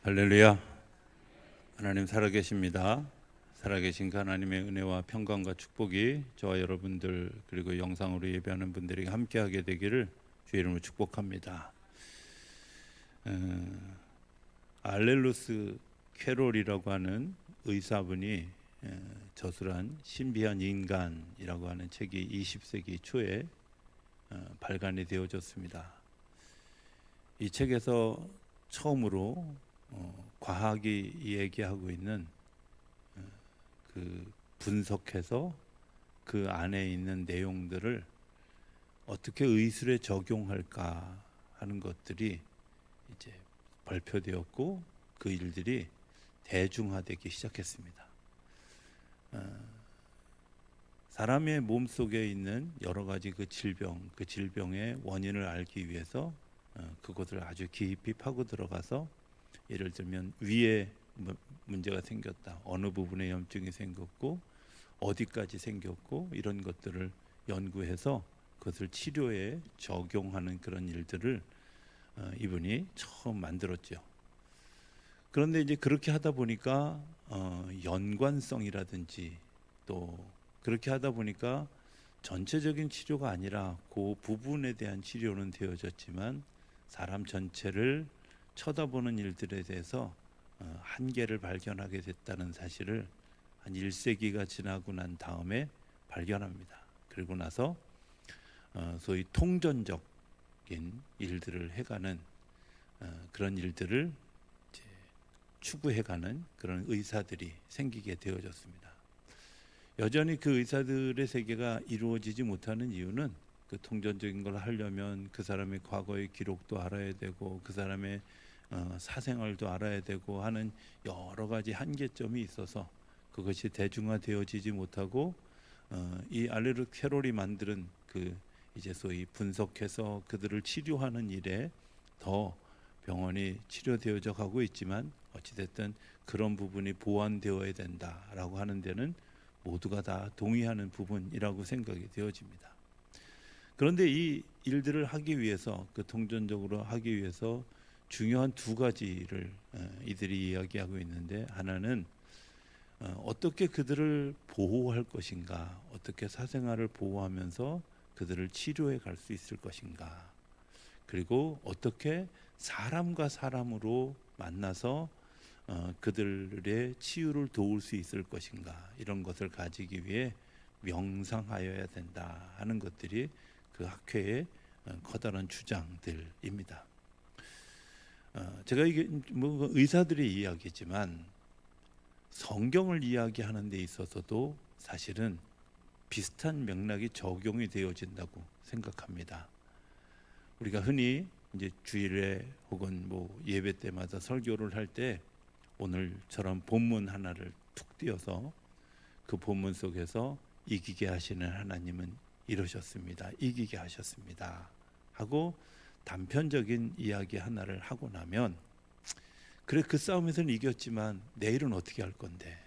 할렐루야. 하나님 살아계십니다. 살아계신 그 하나님의 은혜와 평강과 축복이 저와 여러분들 그리고 영상으로 예배하는 분들에게 함께하게 되기를 주의 이름으로 축복합니다. 알렐루스 캐롤이라고 하는 의사분이 저술한 신비한 인간이라고 하는 책이 20세기 초에 발간이 되어졌습니다. 이 책에서 처음으로 과학이 얘기하고 있는 그 분석해서 그 안에 있는 내용들을 어떻게 의술에 적용할까 하는 것들이 이제 발표되었고 그 일들이 대중화되기 시작했습니다. 사람의 몸 속에 있는 여러 가지 그 질병의 원인을 알기 위해서 그것을 아주 깊이 파고 들어가서 예를 들면 위에 문제가 생겼다, 어느 부분에 염증이 생겼고 어디까지 생겼고 이런 것들을 연구해서 그것을 치료에 적용하는 그런 일들을 이분이 처음 만들었죠. 그런데 이제 그렇게 하다 보니까 연관성이라든지 또 그렇게 하다 보니까 전체적인 치료가 아니라 그 부분에 대한 치료는 되어졌지만 사람 전체를 쳐다보는 일들에 대해서 한계를 발견하게 됐다는 사실을 한 1세기가 지나고 난 다음에 발견합니다. 그리고 나서 소위 통전적인 일들을 해가는 그런 일들을 이제 추구해가는 그런 의사들이 생기게 되어졌습니다. 여전히 그 의사들의 세계가 이루어지지 못하는 이유는 그 통전적인 걸 하려면 그 사람의 과거의 기록도 알아야 되고 그 사람의 사생활도 알아야 되고 하는 여러 가지 한계점이 있어서 그것이 대중화되어지지 못하고 이 알레르 캐롤이 만드는 그 이제 소위 분석해서 그들을 치료하는 일에 더 병원이 치료되어져 가고 있지만 어찌됐든 그런 부분이 보완되어야 된다라고 하는 데는 모두가 다 동의하는 부분이라고 생각이 되어집니다. 그런데 이 일들을 하기 위해서 그 통전적으로 하기 위해서 중요한 두 가지를 이들이 이야기하고 있는데, 하나는 어떻게 그들을 보호할 것인가, 어떻게 사생활을 보호하면서 그들을 치료해 갈 수 있을 것인가, 그리고 어떻게 사람과 사람으로 만나서 그들의 치유를 도울 수 있을 것인가, 이런 것을 가지기 위해 명상하여야 된다 하는 것들이 그 학회의 커다란 주장들입니다. 제가 이게 뭐 의사들의 이야기지만 성경을 이야기하는 데 있어서도 사실은 비슷한 맥락이 적용이 되어진다고 생각합니다. 우리가 흔히 이제 주일에 혹은 뭐 예배 때마다 설교를 할 때 오늘처럼 본문 하나를 툭 띄어서 그 본문 속에서 이기게 하시는 하나님은 이러셨습니다, 이기게 하셨습니다 하고 단편적인 이야기 하나를 하고 나면, 그래 그 싸움에서는 이겼지만 내일은 어떻게 할 건데,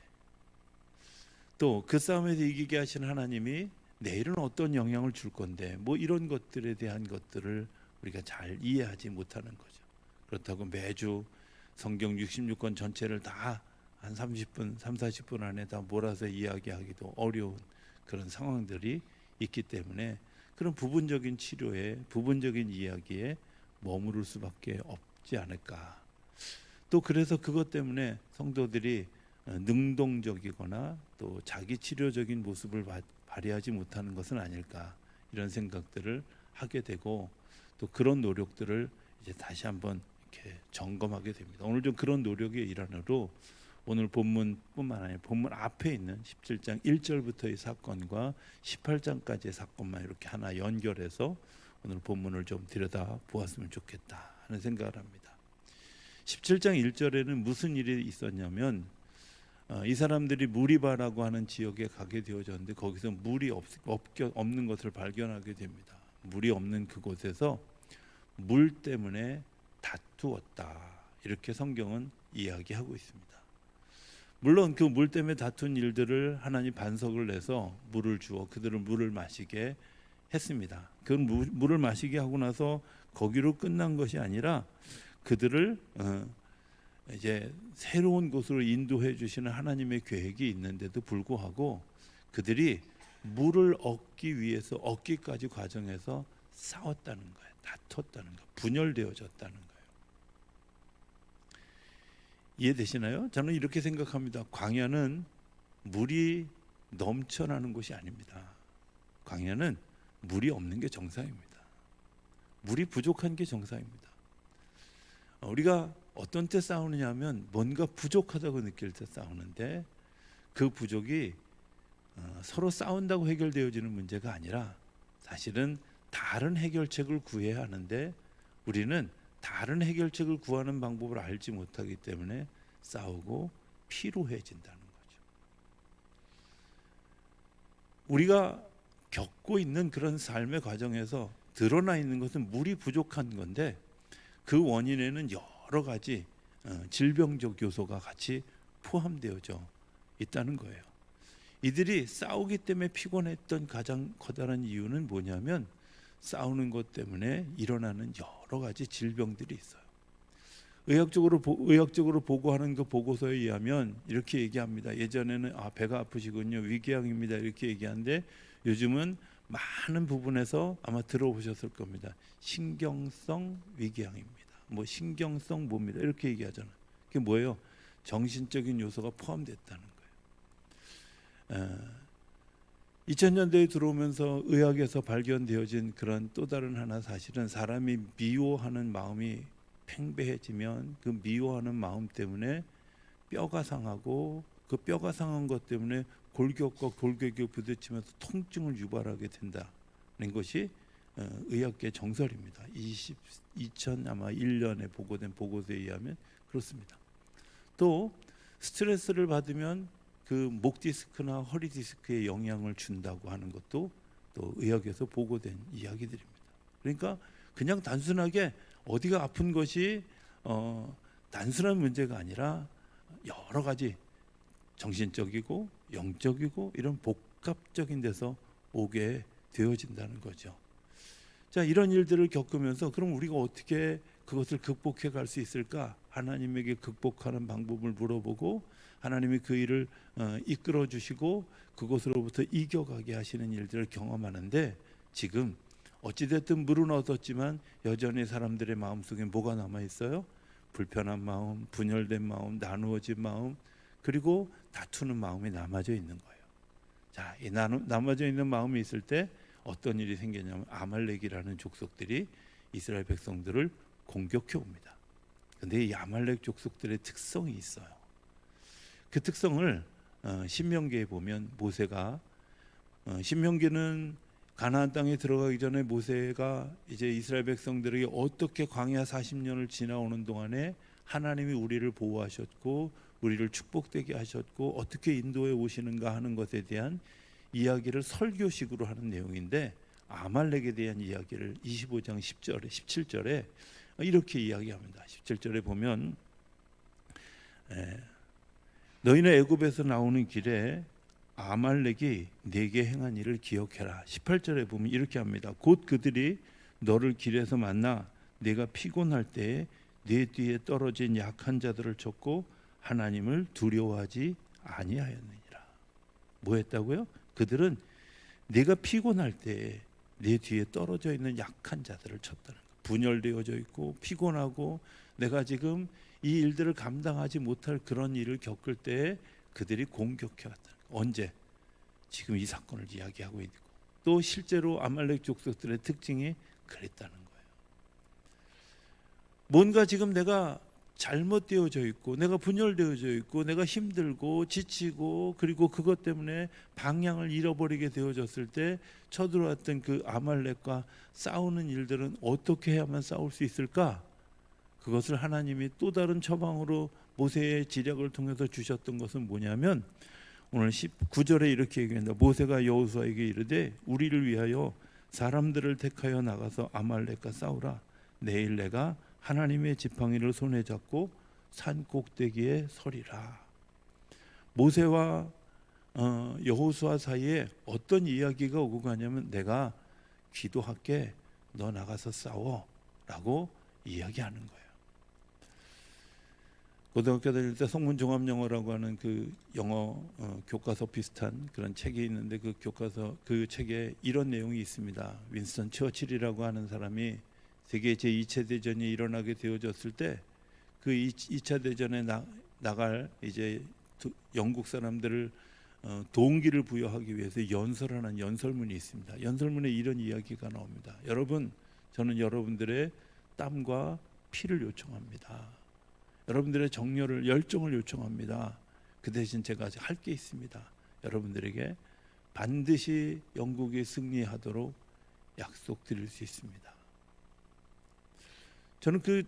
또 그 싸움에서 이기게 하신 하나님이 내일은 어떤 영향을 줄 건데, 뭐 이런 것들에 대한 것들을 우리가 잘 이해하지 못하는 거죠. 그렇다고 매주 성경 66권 전체를 다 한 30분, 40분 안에 다 몰아서 이야기하기도 어려운 그런 상황들이 있기 때문에 그런 부분적인 치료에, 부분적인 이야기에 머무를 수밖에 없지 않을까. 또 그래서 그것 때문에 성도들이 능동적이거나 또 자기 치료적인 모습을 발휘하지 못하는 것은 아닐까, 이런 생각들을 하게 되고, 또 그런 노력들을 이제 다시 한번 이렇게 점검하게 됩니다. 오늘 좀 그런 노력의 일환으로 오늘 본문뿐만 아니라 본문 앞에 있는 17장 1절부터의 사건과 18장까지의 사건만 이렇게 하나 연결해서 오늘 본문을 좀 들여다 보았으면 좋겠다 하는 생각을 합니다. 17장 1절에는 무슨 일이 있었냐면, 이 사람들이 무리바라고 하는 지역에 가게 되어졌는데 거기서 물이 없는 것을 발견하게 됩니다. 물이 없는 그곳에서 물 때문에 다투었다, 이렇게 성경은 이야기하고 있습니다. 물론 그 물 때문에 다툰 일들을 하나님 반석을 내서 물을 주어 그들은 물을 마시게 했습니다. 그 물을 마시게 하고 나서 거기로 끝난 것이 아니라 그들을 이제 새로운 곳으로 인도해 주시는 하나님의 계획이 있는데도 불구하고 그들이 물을 얻기 위해서 얻기까지 과정에서 싸웠다는 거예요. 다퉜다는 거예요. 분열되어졌다는 거예요. 이해되시나요? 저는 이렇게 생각합니다. 광야는 물이 넘쳐나는 곳이 아닙니다. 광야는 물이 없는 게 정상입니다. 물이 부족한 게 정상입니다. 우리가 어떤 때 싸우느냐 하면 뭔가 부족하다고 느낄 때 싸우는데 그 부족이 서로 싸운다고 해결되어지는 문제가 아니라 사실은 다른 해결책을 구해야 하는데 우리는 다른 해결책을 구하는 방법을 알지 못하기 때문에 싸우고 피로해진다는 거죠. 우리가 겪고 있는 그런 삶의 과정에서 드러나 있는 것은 물이 부족한 건데 그 원인에는 여러 가지 질병적 요소가 같이 포함되어져 있다는 거예요. 이들이 싸우기 때문에 피곤했던 가장 커다란 이유는 뭐냐면 싸우는 것 때문에 일어나는 여러 가지 질병들이 있어요. 의학적으로 보고하는 그 보고서에 의하면 이렇게 얘기합니다. 예전에는 배가 아프시군요, 위궤양입니다 이렇게 얘기하는데 요즘은 많은 부분에서 아마 들어보셨을 겁니다. 신경성 위궤양입니다. 뭐 신경성 뭡니다 이렇게 얘기하잖아요. 그게 뭐예요? 정신적인 요소가 포함됐다는 거예요. 2000년대에 들어오면서 의학에서 발견되어진 그런 또 다른 하나 사실은 사람이 미워하는 마음이 팽배해지면 그 미워하는 마음 때문에 뼈가 상하고 그 뼈가 상한 것 때문에 골격과 골격이 부딪히면서 통증을 유발하게 된다는 것이 의학계 정설입니다. 2001년에 보고된 보고서에 의하면 그렇습니다. 또 스트레스를 받으면 그 목 디스크나 허리 디스크에 영향을 준다고 하는 것도 또 의학에서 보고된 이야기들입니다. 그러니까 그냥 단순하게 어디가 아픈 것이 단순한 문제가 아니라 여러 가지 정신적이고 영적이고 이런 복합적인 데서 오게 되어진다는 거죠. 자, 이런 일들을 겪으면서 그럼 우리가 어떻게 그것을 극복해 갈 수 있을까? 하나님에게 극복하는 방법을 물어보고 하나님이 그 일을 이끌어 주시고 그것으로부터 이겨가게 하시는 일들을 경험하는데 지금 어찌됐든 물은 얻었지만 여전히 사람들의 마음속에 뭐가 남아있어요? 불편한 마음, 분열된 마음, 나누어진 마음, 그리고 다투는 마음이 남아져 있는 거예요. 자, 이 남아져 있는 마음이 있을 때 어떤 일이 생기냐면 아말렉이라는 족속들이 이스라엘 백성들을 공격해 옵니다. 그런데 이 아말렉 족속들의 특성이 있어요. 그 특성을 신명기에 보면 모세가 신명기는 가나안 땅에 들어가기 전에 모세가 이제 이스라엘 백성들에게 어떻게 광야 40년을 지나오는 동안에 하나님이 우리를 보호하셨고 우리를 축복되게 하셨고 어떻게 인도해 오시는가 하는 것에 대한 이야기를 설교식으로 하는 내용인데 아말렉에 대한 이야기를 25장 10절에 17절에 이렇게 이야기합니다. 17절에 보면 너희는 애굽에서 나오는 길에 아말렉이 네게 행한 일을 기억해라. 18절에 보면 이렇게 합니다. 곧 그들이 너를 길에서 만나 네가 피곤할 때에 네 뒤에 떨어진 약한 자들을 쳤고 하나님을 두려워하지 아니하였느니라. 뭐 했다고요? 그들은 네가 피곤할 때에 네 뒤에 떨어져 있는 약한 자들을 쳤다는 거예요. 분열되어져 있고 피곤하고 내가 지금 이 일들을 감당하지 못할 그런 일을 겪을 때에 그들이 공격해 왔다는 거예요. 언제? 지금 이 사건을 이야기하고 있고 또 실제로 아말렉 족속들의 특징이 그랬다는 거예요. 뭔가 지금 내가 잘못되어져 있고 내가 분열되어져 있고 내가 힘들고 지치고 그리고 그것 때문에 방향을 잃어버리게 되어졌을 때 쳐들어왔던 그 아말렉과 싸우는 일들은 어떻게 해야만 싸울 수 있을까? 그것을 하나님이 또 다른 처방으로 모세의 지략을 통해서 주셨던 것은 뭐냐면 오늘 19절에 이렇게 얘기합니다. 모세가 여호수아에게 이르되 우리를 위하여 사람들을 택하여 나가서 아말렉과 싸우라. 내일 내가 하나님의 지팡이를 손에 잡고 산 꼭대기에 서리라. 모세와 여호수아 사이에 어떤 이야기가 오고 가냐면 내가 기도할게 너 나가서 싸워 라고 이야기하는 거예요. 고등학교 다닐 때 성문종합영어라고 하는 그 영어 교과서 비슷한 그런 책이 있는데 그 교과서 그 책에 이런 내용이 있습니다. 윈스턴 처칠이라고 하는 사람이 세계 제2차 대전이 일어나게 되어졌을 때 그 2차 대전에 나갈 이제 영국 사람들을 동기를 부여하기 위해서 연설하는 연설문이 있습니다. 연설문에 이런 이야기가 나옵니다. 여러분, 저는 여러분들의 땀과 피를 요청합니다. 여러분들의 정열을, 열정을 요청합니다. 그 대신 제가 할 게 있습니다. 여러분들에게 반드시 영국이 승리하도록 약속드릴 수 있습니다. 저는 그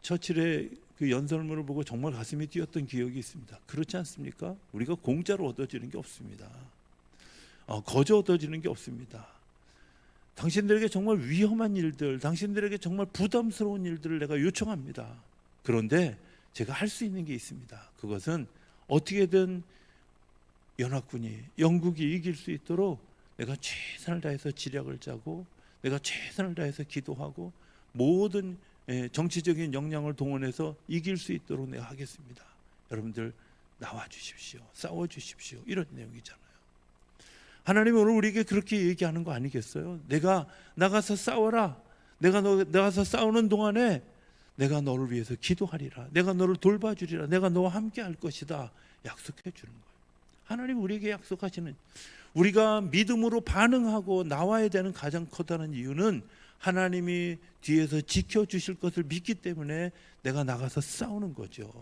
처칠의 그 연설문을 보고 정말 가슴이 뛰었던 기억이 있습니다. 그렇지 않습니까? 우리가 공짜로 얻어지는 게 없습니다. 거저 얻어지는 게 없습니다. 당신들에게 정말 위험한 일들, 당신들에게 정말 부담스러운 일들을 내가 요청합니다. 그런데 제가 할 수 있는 게 있습니다. 그것은 어떻게든 연합군이, 영국이 이길 수 있도록 내가 최선을 다해서 지략을 짜고 내가 최선을 다해서 기도하고 모든 정치적인 역량을 동원해서 이길 수 있도록 내가 하겠습니다. 여러분들 나와 주십시오. 싸워 주십시오. 이런 내용이잖아요. 하나님이 오늘 우리에게 그렇게 얘기하는 거 아니겠어요? 내가 나가서 싸워라. 내가 나가서 싸우는 동안에 내가 너를 위해서 기도하리라. 내가 너를 돌봐주리라. 내가 너와 함께 할 것이다. 약속해 주는 거예요. 하나님 우리에게 약속하시는, 우리가 믿음으로 반응하고 나와야 되는 가장 커다란 이유는 하나님이 뒤에서 지켜주실 것을 믿기 때문에 내가 나가서 싸우는 거죠.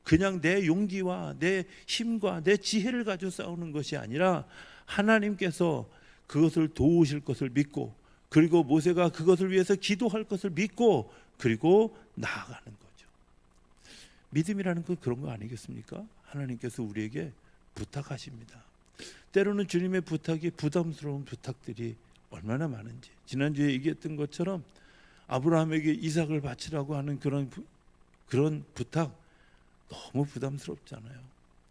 그냥 내 용기와 내 힘과 내 지혜를 가지고 싸우는 것이 아니라 하나님께서 그것을 도우실 것을 믿고, 그리고 모세가 그것을 위해서 기도할 것을 믿고, 그리고 나아가는 거죠. 믿음이라는 건 그런 거 아니겠습니까? 하나님께서 우리에게 부탁하십니다. 때로는 주님의 부탁이 부담스러운 부탁들이 얼마나 많은지, 지난주에 얘기했던 것처럼 아브라함에게 이삭을 바치라고 하는 그런 부탁 너무 부담스럽잖아요.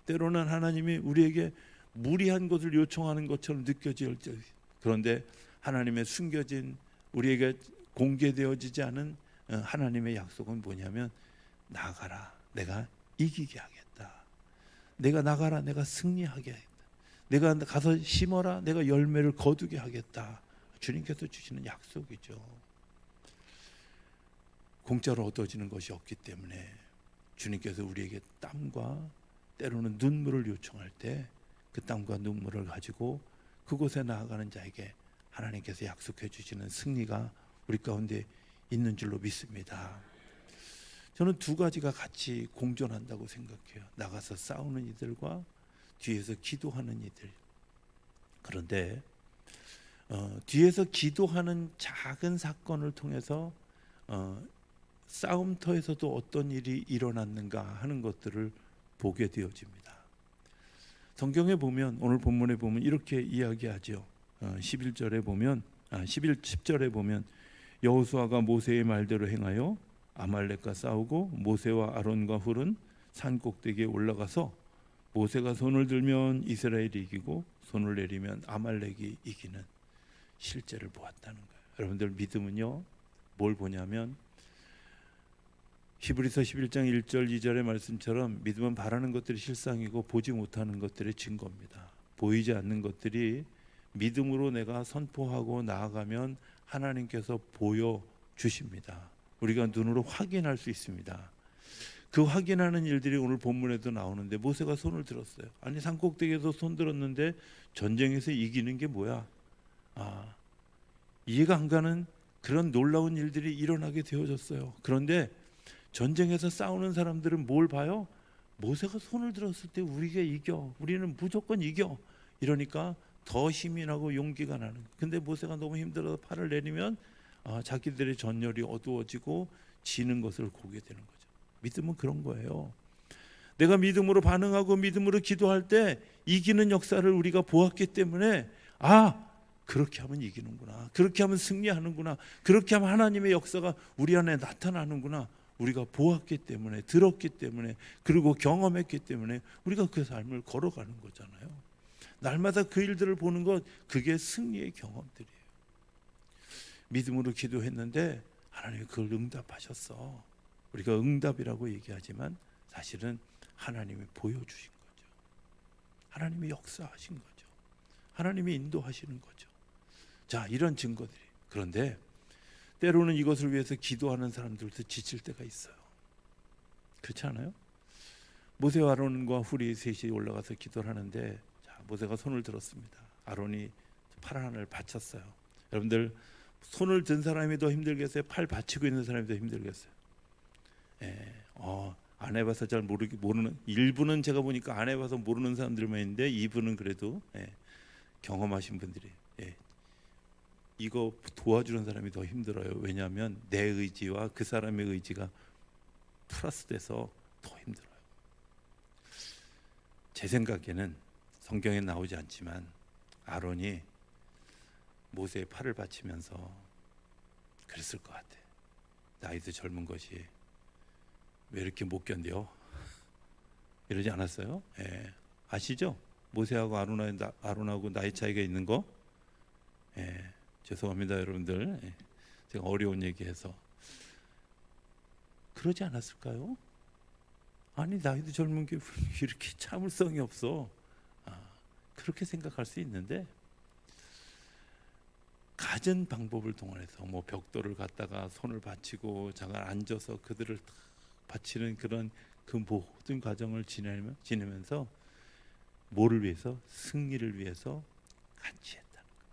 때로는 하나님이 우리에게 무리한 것을 요청하는 것처럼 느껴질 때, 그런데 하나님의 숨겨진, 우리에게 공개되어지지 않은 하나님의 약속은 뭐냐면, 나가라, 내가 이기게 하겠다. 내가 나가라, 내가 승리하게 하겠다. 내가 가서 심어라, 내가 열매를 거두게 하겠다. 주님께서 주시는 약속이죠. 공짜로 얻어지는 것이 없기 때문에 주님께서 우리에게 땀과 때로는 눈물을 요청할 때 그 땀과 눈물을 가지고 그곳에 나아가는 자에게 하나님께서 약속해 주시는 승리가 우리 가운데 있는 줄로 믿습니다. 저는 두 가지가 같이 공존한다고 생각해요. 나가서 싸우는 이들과 뒤에서 기도하는 이들. 그런데 뒤에서 기도하는 작은 사건을 통해서 싸움터에서도 어떤 일이 일어났는가 하는 것들을 보게 되어집니다. 성경에 보면, 오늘 본문에 보면 이렇게 이야기하죠. 11절에 보면 10절에 보면 여호수아가 모세의 말대로 행하여 아말렉과 싸우고 모세와 아론과 훌은 산 꼭대기에 올라가서 모세가 손을 들면 이스라엘이 이기고 손을 내리면 아말렉이 이기는 실제를 보았다는 거예요. 여러분들 믿음은요, 뭘 보냐면 히브리서 11장 1절 2절의 말씀처럼 믿음은 바라는 것들이 실상이고 보지 못하는 것들의 증거입니다. 보이지 않는 것들이 믿음으로 내가 선포하고 나아가면 하나님께서 보여주십니다. 우리가 눈으로 확인할 수 있습니다. 그 확인하는 일들이 오늘 본문에도 나오는데, 모세가 손을 들었어요. 아니, 산꼭대기에서 손 들었는데 전쟁에서 이기는 게 뭐야? 이해가 안 가는 그런 놀라운 일들이 일어나게 되어졌어요. 그런데 전쟁에서 싸우는 사람들은 뭘 봐요? 모세가 손을 들었을 때 우리가 이겨, 우리는 무조건 이겨, 이러니까 더 힘이 나고 용기가 나는. 근데 모세가 너무 힘들어서 팔을 내리면 자기들의 전열이 어두워지고 지는 것을 보게 되는 거죠. 믿음은 그런 거예요. 내가 믿음으로 반응하고 믿음으로 기도할 때 이기는 역사를 우리가 보았기 때문에, 그렇게 하면 이기는구나, 그렇게 하면 승리하는구나, 그렇게 하면 하나님의 역사가 우리 안에 나타나는구나, 우리가 보았기 때문에, 들었기 때문에, 그리고 경험했기 때문에 우리가 그 삶을 걸어가는 거잖아요. 날마다 그 일들을 보는 것, 그게 승리의 경험들이에요. 믿음으로 기도했는데 하나님이 그걸 응답하셨어. 우리가 응답이라고 얘기하지만 사실은 하나님이 보여주신 거죠. 하나님이 역사하신 거죠. 하나님이 인도하시는 거죠. 자, 이런 증거들이. 그런데 때로는 이것을 위해서 기도하는 사람들도 지칠 때가 있어요. 그렇지 않아요? 모세와 아론과 훌이 셋이 올라가서 기도를 하는데, 자, 모세가 손을 들었습니다. 아론이 팔 하나를 받쳤어요. 여러분들, 손을 든 사람이 더 힘들겠어요? 팔 받치고 있는 사람이 더 힘들겠어요? 예, 안 해봐서 잘 모르는, 일부는 제가 보니까 안 해봐서 모르는 사람들만 있는데, 이분은 그래도 경험하신 분들이, 이거 도와주는 사람이 더 힘들어요. 왜냐하면 내 의지와 그 사람의 의지가 플러스돼서 더 힘들어요. 제 생각에는 성경에 나오지 않지만 아론이 모세의 팔을 받치면서 그랬을 것 같아. 나이도 젊은 것이 왜 이렇게 못 견뎌? 이러지 않았어요? 예. 아시죠? 모세하고 아론하고 나이 차이가 있는 거? 예. 죄송합니다, 여러분들. 예. 제가 어려운 얘기해서. 그러지 않았을까요? 아니, 나이도 젊은 게 이렇게 참을성이 없어. 그렇게 생각할 수 있는데, 갖은 방법을 동원해서 뭐 벽돌을 갖다가 손을 받치고 잠깐 앉아서 그들을 탁 받치는 그런 그 모든 과정을 지내면서 뭐를 위해서? 승리를 위해서 같이 했다는 거예요.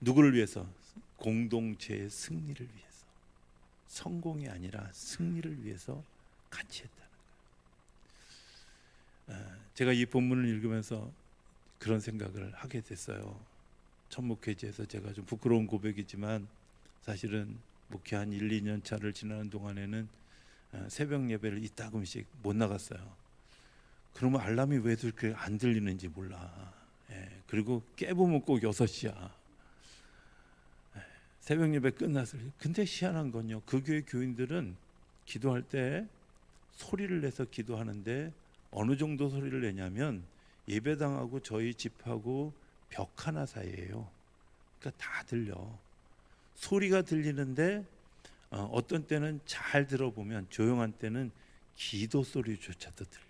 누구를 위해서? 공동체의 승리를 위해서. 성공이 아니라 승리를 위해서 같이 했다는 거예요. 제가 이 본문을 읽으면서 그런 생각을 하게 됐어요. 첫 목회지에서 제가 좀 부끄러운 고백이지만 사실은 목회 한 1, 2년 차를 지나는 동안에는 새벽 예배를 이따금씩 못 나갔어요. 그러면 알람이 왜 그렇게 안 들리는지 몰라. 그리고 깨보면 꼭 6시야. 새벽 예배 끝났을 때. 근데 희한한 건요, 그 교회 교인들은 기도할 때 소리를 내서 기도하는데 어느 정도 소리를 내냐면 예배당하고 저희 집하고 벽 하나 사이예요. 그러니까 다 들려. 소리가 들리는데 어떤 때는 잘 들어보면 조용한 때는 기도 소리조차도 들려.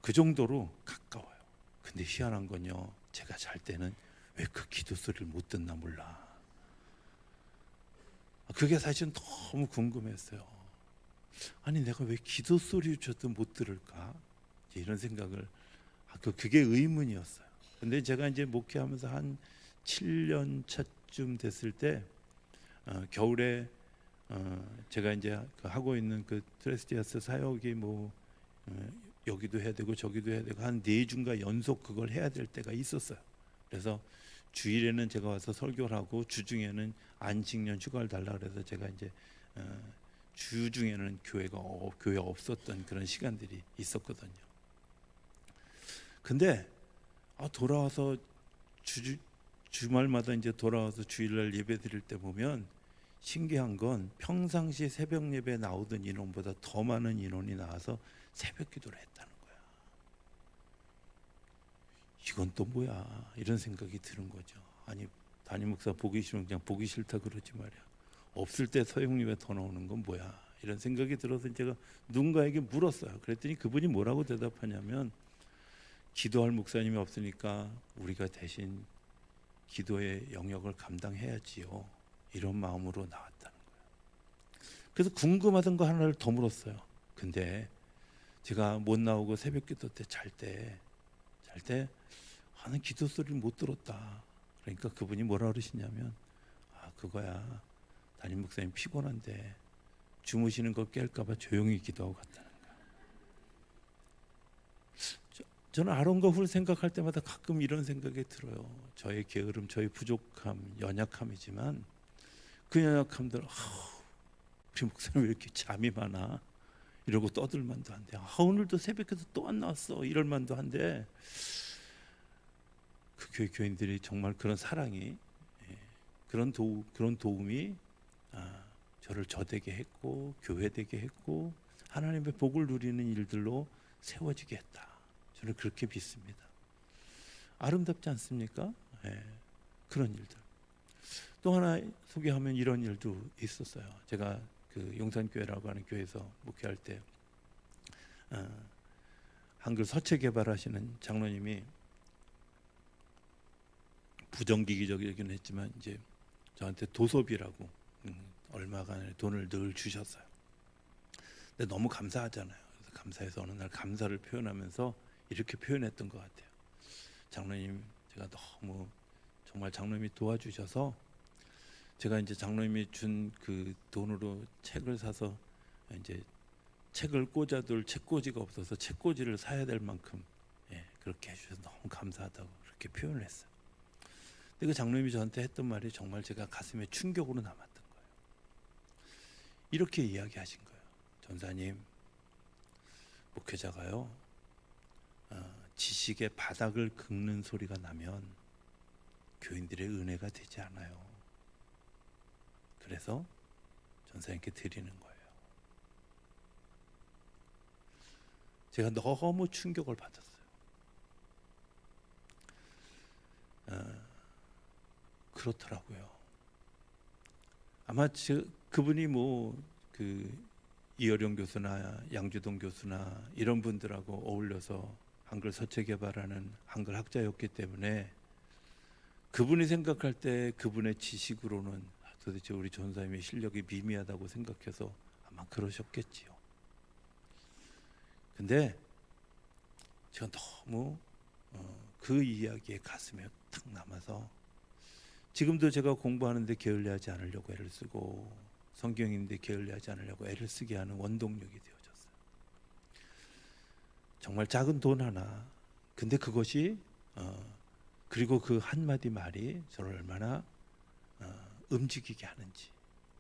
그 정도로 가까워요. 근데 희한한 건요, 제가 잘 때는 왜 그 기도 소리를 못 듣나 몰라. 그게 사실은 너무 궁금했어요. 아니, 내가 왜 기도 소리조차도 못 들을까? 이런 생각을, 그게 의문이었어요. 근데 제가 이제 목회하면서 한 7년 차쯤 됐을 때 겨울에 제가 이제 하고 있는 그 트레스티아스 사역이 뭐 여기도 해야 되고 저기도 해야 되고 한 4주인가 연속 그걸 해야 될 때가 있었어요. 그래서 주일에는 제가 와서 설교를 하고 주중에는 안식년 휴가를 달라 그래서 제가 이제 주중에는 교회 없었던 그런 시간들이 있었거든요. 근데 돌아와서 주말마다 이제 돌아와서 주일날 예배 드릴 때 보면 신기한 건 평상시 새벽 예배 나오던 인원보다 더 많은 인원이 나와서 새벽 기도를 했다는 거야. 이건 또 뭐야? 이런 생각이 드는 거죠. 아니, 담임 목사 보기 싫으면 그냥 보기 싫다 그러지 말이야. 없을 때 서영 예배 더 나오는 건 뭐야? 이런 생각이 들어서 제가 누군가에게 물었어요. 그랬더니 그분이 뭐라고 대답하냐면, 기도할 목사님이 없으니까 우리가 대신 기도의 영역을 감당해야지요. 이런 마음으로 나왔다는 거예요. 그래서 궁금하던 거 하나를 더 물었어요. 근데 제가 못 나오고 새벽 기도 때 잘 때 나는 기도 소리를 못 들었다. 그러니까 그분이 뭐라 그러시냐면, 그거야, 담임 목사님 피곤한데 주무시는 거 깰까 봐 조용히 기도하고 갔다는 거야. 저는 아론과 훌 생각할 때마다 가끔 이런 생각이 들어요. 저의 게으름, 저의 부족함, 연약함이지만 그 연약함들, 우리 목사님 왜 이렇게 잠이 많아? 이러고 떠들 만도 한데, 오늘도 새벽에도 또 안 나왔어, 이럴 만도 한데, 그 교회 교인들이 정말 그런 사랑이, 그런 도움이 저를 저되게 했고 교회되게 했고 하나님의 복을 누리는 일들로 세워지게 했다. 저는 그렇게 믿습니다. 아름답지 않습니까? 그런 일들. 또 하나 소개하면 이런 일도 있었어요. 제가 그 용산교회라고 하는 교회에서 목회할 때 한글 서체 개발하시는 장로님이 부정기기적이긴 했지만 이제 저한테 도서비라고 얼마간의 돈을 늘 주셨어요. 근데 너무 감사하잖아요. 그래서 감사해서 어느 날 감사를 표현하면서 이렇게 표현했던 것 같아요. 장로님, 제가 너무 정말 장로님이 도와주셔서 제가 이제 장로님이 준 그 돈으로 책을 사서 이제 책을 꽂아둘 책꽂이가 없어서 책꽂이를 사야 될 만큼 그렇게 해주셔서 너무 감사하다고 그렇게 표현을 했어요. 근데 그 장로님이 저한테 했던 말이 정말 제가 가슴에 충격으로 남았던 거예요. 이렇게 이야기하신 거예요. 전사님, 목회자가요 지식의 바닥을 긁는 소리가 나면 교인들의 은혜가 되지 않아요. 그래서 전사님께 드리는 거예요. 제가 너무 충격을 받았어요. 그렇더라고요. 아마 그분이 그 이어령 교수나 양주동 교수나 이런 분들하고 어울려서 한글 서체 개발하는 한글 학자였기 때문에 그분이 생각할 때 그분의 지식으로는 도대체 우리 전사님의 실력이 미미하다고 생각해서 아마 그러셨겠지요. 근데 제가 너무 그 이야기에 가슴에 탁 남아서 지금도 제가 공부하는데 게을리하지 않으려고 애를 쓰고 성경인데 게을리하지 않으려고 애를 쓰게 하는 원동력이 되어졌어요. 정말 작은 돈 하나, 근데 그것이 그리고 그 한마디 말이 저를 얼마나 움직이게 하는지,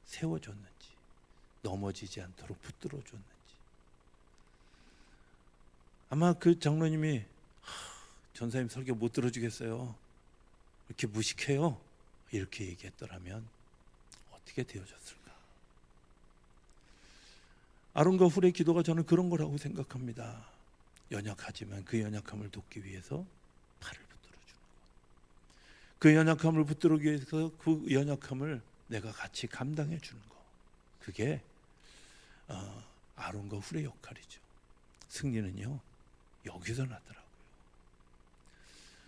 세워줬는지, 넘어지지 않도록 붙들어줬는지. 아마 그 장로님이 전사님 설교 못 들어주겠어요, 이렇게 무식해요, 이렇게 얘기했더라면 어떻게 되어졌을까? 아론과 훌의 기도가 저는 그런 거라고 생각합니다. 연약하지만 그 연약함을 돕기 위해서 팔을 붙들어주는 것, 그 연약함을 붙들기 위해서 그 연약함을 내가 같이 감당해 주는 것, 그게 아론과 훌의 역할이죠. 승리는요 여기서 나더라고요.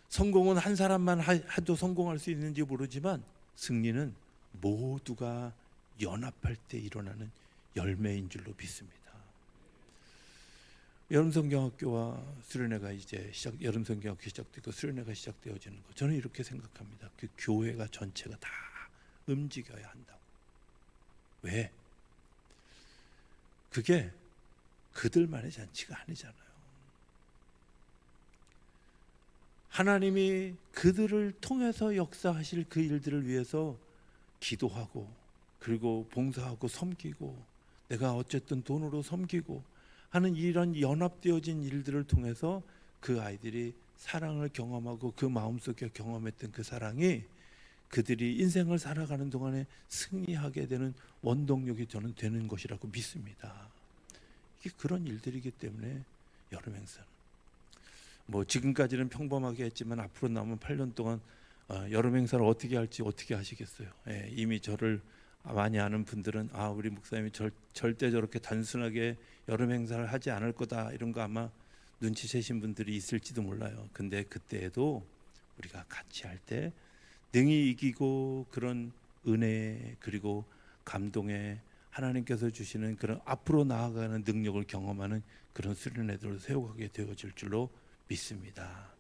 성공은 한 사람만 해도 성공할 수 있는지 모르지만 승리는 모두가 연합할 때 일어나는 열매인 줄로 믿습니다. 여름성경학교와 수련회가 이제 여름성경학교 시작되고 수련회가 시작되어지는 거, 저는 이렇게 생각합니다. 그 교회가 전체가 다 움직여야 한다고. 왜? 그게 그들만의 잔치가 아니잖아요. 하나님이 그들을 통해서 역사하실 그 일들을 위해서 기도하고 그리고 봉사하고 섬기고 내가 어쨌든 돈으로 섬기고 하는 이런 연합되어진 일들을 통해서 그 아이들이 사랑을 경험하고 그 마음속에 경험했던 그 사랑이 그들이 인생을 살아가는 동안에 승리하게 되는 원동력이 저는 되는 것이라고 믿습니다. 이게 그런 일들이기 때문에 여름 행사는 지금까지는 평범하게 했지만 앞으로 남은 8년 동안 여름 행사를 어떻게 할지 어떻게 하시겠어요? 이미 저를 많이 아는 분들은 우리 목사님이 절대 저렇게 단순하게 여름 행사를 하지 않을 거다, 이런 거 아마 눈치채신 분들이 있을지도 몰라요. 근데 그때에도 우리가 같이 할 때 능히 이기고 그런 은혜 그리고 감동에 하나님께서 주시는 그런 앞으로 나아가는 능력을 경험하는 그런 수련회들을 세워가게 되어질 줄로 믿습니다.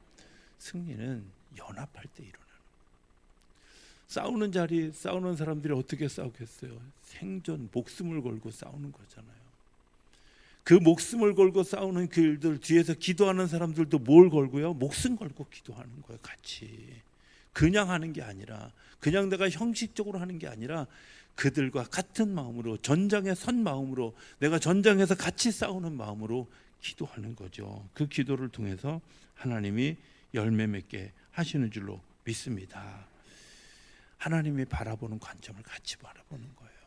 승리는 연합할 때 일어나는 거예요. 싸우는 사람들이 어떻게 싸우겠어요? 생존, 목숨을 걸고 싸우는 거잖아요. 그 목숨을 걸고 싸우는 그 일들 뒤에서 기도하는 사람들도 뭘 걸고요? 목숨 걸고 기도하는 거예요. 같이 그냥 하는 게 아니라, 그냥 내가 형식적으로 하는 게 아니라 그들과 같은 마음으로, 전장에 선 마음으로, 내가 전장에서 같이 싸우는 마음으로 기도하는 거죠. 그 기도를 통해서 하나님이 열매 맺게 하시는 줄로 믿습니다. 하나님이 바라보는 관점을 같이 바라보는 거예요.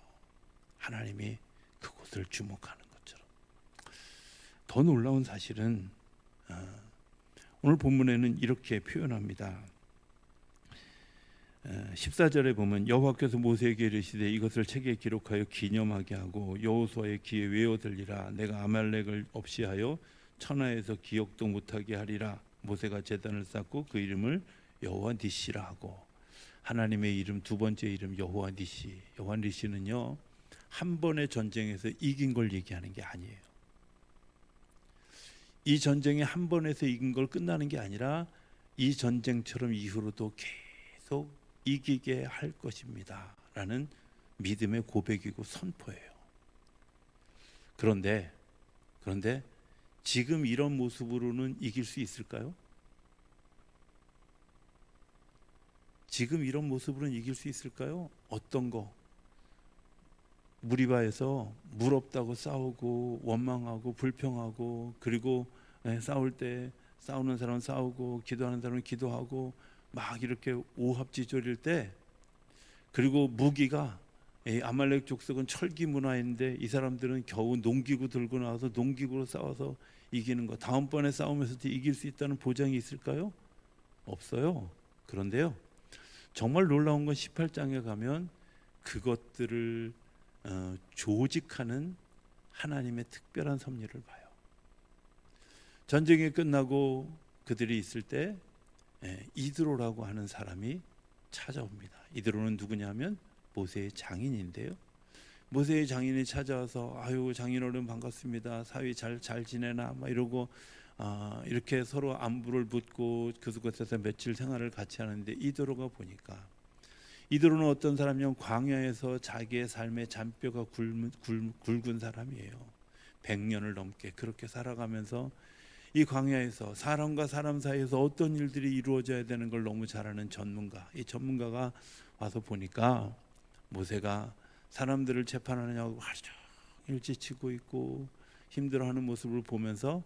하나님이 그곳을 주목하는 것처럼. 더 놀라운 사실은 오늘 본문에는 이렇게 표현합니다. 14절에 보면 여호와께서 모세에게 이르시되 이것을 책에 기록하여 기념하게 하고 여호수아의 귀에 외워 들리라. 내가 아말렉을 없이 하여 천하에서 기억도 못하게 하리라. 모세가 제단을 쌓고 그 이름을 여호와 니시라 하고, 하나님의 이름 두 번째 이름 여호와 니시. 여호와 니시는요, 한 번의 전쟁에서 이긴 걸 얘기하는 게 아니에요. 이 전쟁에 한 번에서 이긴 걸 끝나는 게 아니라 이 전쟁처럼 이후로도 계속 이기게 할 것입니다 라는 믿음의 고백이고 선포예요. 그런데 지금 이런 모습으로는 이길 수 있을까요? 지금 이런 모습으로는 이길 수 있을까요? 어떤 거? 무리바에서 물 없다고 싸우고 원망하고 불평하고, 그리고 싸울 때 싸우는 사람은 싸우고 기도하는 사람은 기도하고 막 이렇게 오합지졸일 때, 그리고 무기가 아말렉 족속은 철기 문화인데 이 사람들은 겨우 농기구 들고 나와서 농기구로 싸워서 이기는 거. 다음번에 싸우면서도 이길 수 있다는 보장이 있을까요? 없어요. 그런데요, 정말 놀라운 건 18장에 가면 그것들을 조직하는 하나님의 특별한 섭리를 봐요. 전쟁이 끝나고 그들이 있을 때 이드로라고 하는 사람이 찾아옵니다. 이드로는 누구냐면 모세의 장인인데요. 모세의 장인이 찾아와서 아유 장인어른 반갑습니다. 사위 잘 지내나 막 이러고 이렇게 서로 안부를 묻고 그곳에서 며칠 생활을 같이 하는데, 이드로가 보니까, 이드로는 어떤 사람이냐면 광야에서 자기의 삶의 잔뼈가 굵은 사람이에요. 100년을 넘게 그렇게 살아가면서 이 광야에서 사람과 사람 사이에서 어떤 일들이 이루어져야 되는 걸 너무 잘 아는 전문가. 이 전문가가 와서 보니까 모세가 사람들을 재판하느냐고 하루 종일 지치고 있고 힘들어하는 모습을 보면서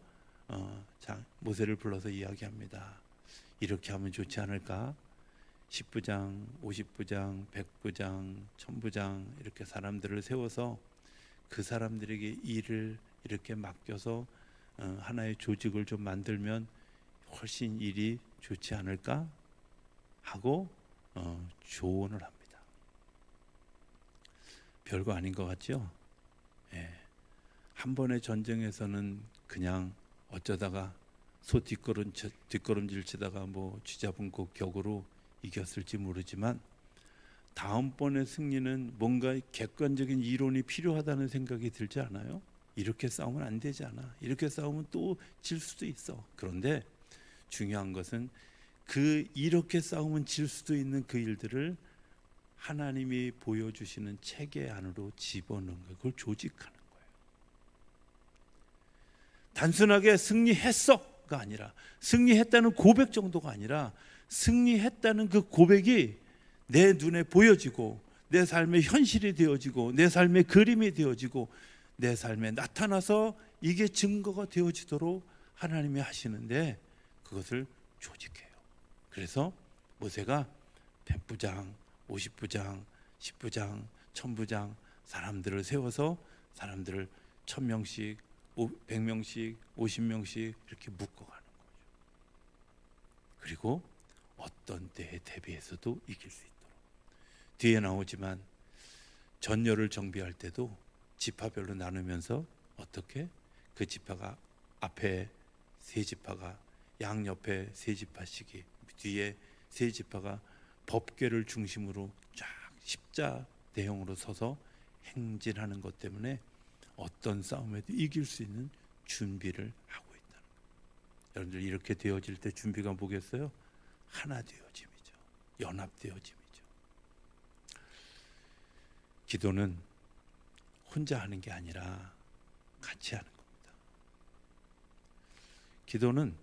모세를 불러서 이야기합니다. 이렇게 하면 좋지 않을까? 10부장, 50부장, 100부장, 1000부장 이렇게 사람들을 세워서 그 사람들에게 일을 이렇게 맡겨서 하나의 조직을 좀 만들면 훨씬 일이 좋지 않을까 하고 조언을 합니다. 별거 아닌 것 같죠? 한 번의 전쟁에서는 그냥 어쩌다가 소 뒷걸음질 치다가 뭐 쥐잡은 그 격으로 이겼을지 모르지만, 다음번의 승리는 뭔가 객관적인 이론이 필요하다는 생각이 들지 않아요? 이렇게 싸우면 안 되잖아. 이렇게 싸우면 또 질 수도 있어. 그런데 중요한 것은 이렇게 싸우면 질 수도 있는 그 일들을 하나님이 보여주시는 체계 안으로 집어넣는 거예요. 그걸 조직하는 거예요. 단순하게 승리했어가 아니라, 승리했다는 고백 정도가 아니라, 승리했다는 그 고백이 내 눈에 보여지고 내 삶의 현실이 되어지고 내 삶의 그림이 되어지고 내 삶에 나타나서 이게 증거가 되어지도록 하나님이 하시는데, 그것을 조직해요. 그래서 모세가 100부장, 50부장, 10부장, 1000부장 사람들을 세워서 사람들을 1000명씩, 100명씩, 50명씩 이렇게 묶어가는 거죠. 그리고 어떤 때에 대비해서도 이길 수 있도록. 뒤에 나오지만 전열을 정비할 때도 지파별로 나누면서 어떻게 그 지파가 앞에 세 지파가, 양옆에 세 지파씩이, 뒤에 세 지파가 법궤를 중심으로 쫙 십자 대형으로 서서 행진하는 것 때문에 어떤 싸움에도 이길 수 있는 준비를 하고 있다는 거예요. 여러분들 이렇게 되어질 때 준비가 뭐겠어요? 하나 되어짐이죠. 연합되어짐이죠. 기도는 혼자 하는 게 아니라 같이 하는 겁니다. 기도는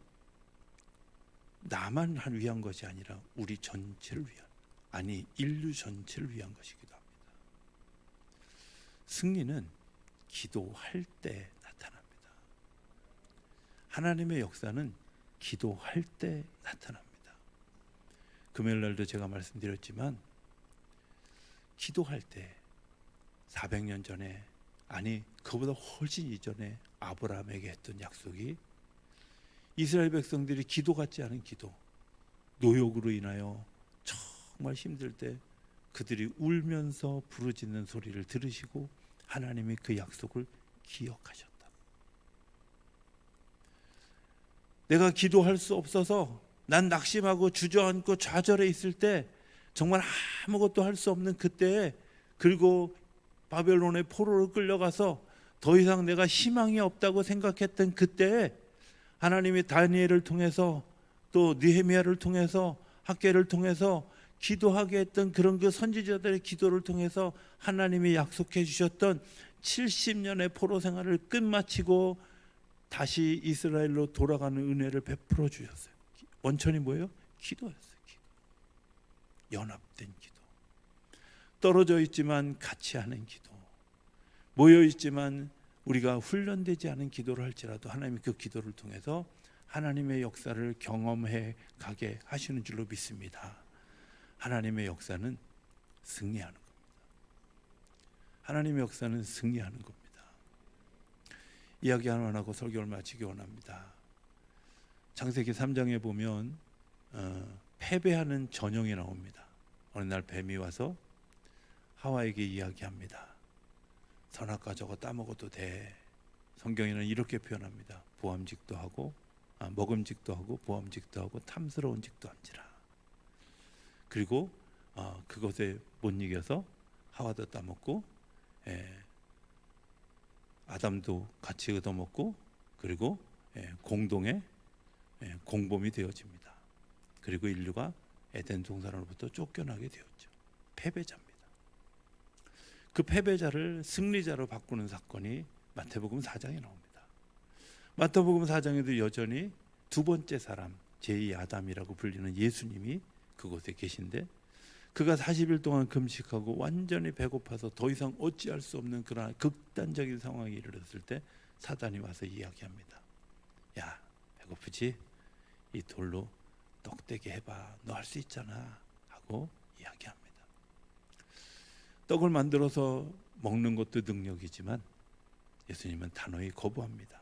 나만 위한 것이 아니라 우리 전체를 위한, 아니 인류 전체를 위한 것이기도 합니다. 승리는 기도할 때 나타납니다. 하나님의 역사는 기도할 때 나타납니다. 금요일 날도 제가 말씀드렸지만, 기도할 때 400년 전에, 아니 그보다 훨씬 이전에 아브라함에게 했던 약속이, 이스라엘 백성들이 기도 같지 않은 기도, 노역으로 인하여 정말 힘들 때 그들이 울면서 부르짖는 소리를 들으시고 하나님이 그 약속을 기억하셨다. 내가 기도할 수 없어서 난 낙심하고 주저앉고 좌절해 있을 때, 정말 아무것도 할 수 없는 그때에, 그리고 바벨론의 포로로 끌려가서 더 이상 내가 희망이 없다고 생각했던 그때에 하나님이 다니엘을 통해서 또 느헤미야를 통해서 학개를 통해서 기도하게 했던 그런 그 선지자들의 기도를 통해서 하나님이 약속해 주셨던 70년의 포로 생활을 끝마치고 다시 이스라엘로 돌아가는 은혜를 베풀어 주셨어요. 원천이 뭐예요? 기도였어요. 기도. 연합된 기도. 떨어져 있지만 같이 하는 기도. 모여 있지만 우리가 훈련되지 않은 기도를 할지라도 하나님이 그 기도를 통해서 하나님의 역사를 경험해 가게 하시는 줄로 믿습니다. 하나님의 역사는 승리하는 겁니다. 하나님의 역사는 승리하는 겁니다. 이야기 하나 하고 설교를 마치기 원합니다. 창세기 3장에 보면 패배하는 전형이 나옵니다. 어느 날 뱀이 와서 하와에게 이야기합니다. 선악과 저거 따먹어도 돼. 성경에는 이렇게 표현합니다. 보암직도 하고 먹음직도 하고 보암직도 하고 탐스러운 직도 한지라. 그리고 그것에 못 이겨서 하와도 따먹고 아담도 같이 얻어먹고, 그리고 공동의 공범이 되어집니다. 그리고 인류가 에덴 동산으로부터 쫓겨나게 되었죠. 패배자입니다. 그 패배자를 승리자로 바꾸는 사건이 마태복음 4장에 나옵니다. 마태복음 4장에도 여전히 두 번째 사람, 제2 아담이라고 불리는 예수님이 그곳에 계신데, 그가 40일 동안 금식하고 완전히 배고파서 더 이상 어찌할 수 없는 그런 극단적인 상황에 이르렀을 때 사단이 와서 이야기합니다. 야, 배고프지? 이 돌로 떡되게 해봐. 너 할 수 있잖아. 하고 이야기합니다. 떡을 만들어서 먹는 것도 능력이지만 예수님은 단호히 거부합니다.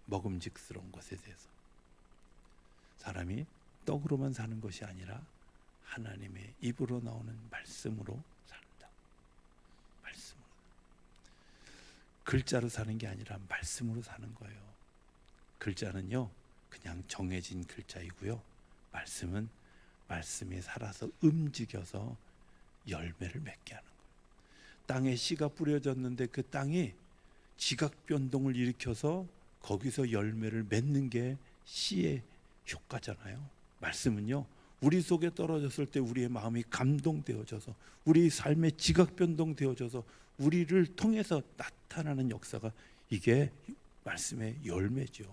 먹음직스러운 것에 대해서. 사람이 떡으로만 사는 것이 아니라 하나님의 입으로 나오는 말씀으로 산다. 말씀으로. 글자로 사는 게 아니라 말씀으로 사는 거예요. 글자는요, 그냥 정해진 글자이고요. 말씀은 말씀이 살아서 움직여서 열매를 맺게 하는 거예요. 땅에 씨가 뿌려졌는데 그 땅이 지각 변동을 일으켜서 거기서 열매를 맺는 게 씨의 효과잖아요. 말씀은요, 우리 속에 떨어졌을 때 우리의 마음이 감동되어져서 우리 삶의 지각 변동되어져서 우리를 통해서 나타나는 역사가, 이게 말씀의 열매죠.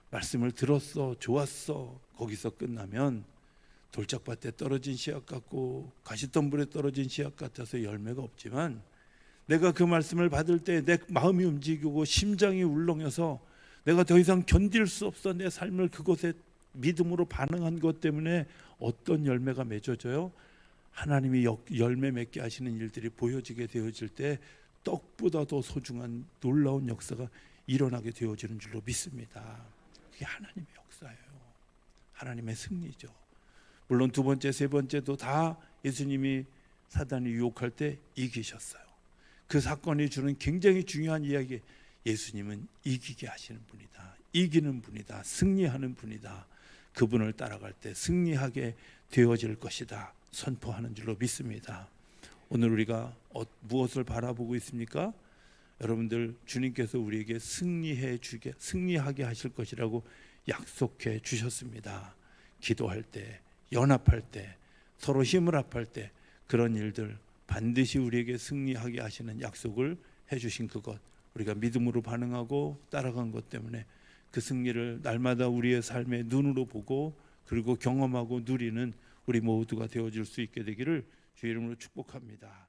말씀을 들었어, 좋았어, 거기서 끝나면 돌짝밭에 떨어진 씨앗 같고 가시덤불에 떨어진 씨앗 같아서 열매가 없지만, 내가 그 말씀을 받을 때 내 마음이 움직이고 심장이 울렁여서 내가 더 이상 견딜 수 없어 내 삶을 그곳에 믿음으로 반응한 것 때문에 어떤 열매가 맺어져요? 하나님이 열매 맺게 하시는 일들이 보여지게 되어질 때 떡보다 더 소중한 놀라운 역사가 일어나게 되어지는 줄로 믿습니다. 그게 하나님의 역사예요. 하나님의 승리죠. 물론 두 번째, 세 번째도 다 예수님이 사단이 유혹할 때 이기셨어요. 그 사건이 주는 굉장히 중요한 이야기, 예수님은 이기게 하시는 분이다. 이기는 분이다. 승리하는 분이다. 그분을 따라갈 때 승리하게 되어질 것이다. 선포하는 줄로 믿습니다. 오늘 우리가 무엇을 바라보고 있습니까? 여러분들, 주님께서 우리에게 승리하게 하실 것이라고 약속해 주셨습니다. 기도할 때, 연합할 때, 서로 힘을 합할 때, 그런 일들 반드시 우리에게 승리하게 하시는 약속을 해주신 그것, 우리가 믿음으로 반응하고 따라간 것 때문에 그 승리를 날마다 우리의 삶의 눈으로 보고 그리고 경험하고 누리는 우리 모두가 되어질 수 있게 되기를 주의 이름으로 축복합니다.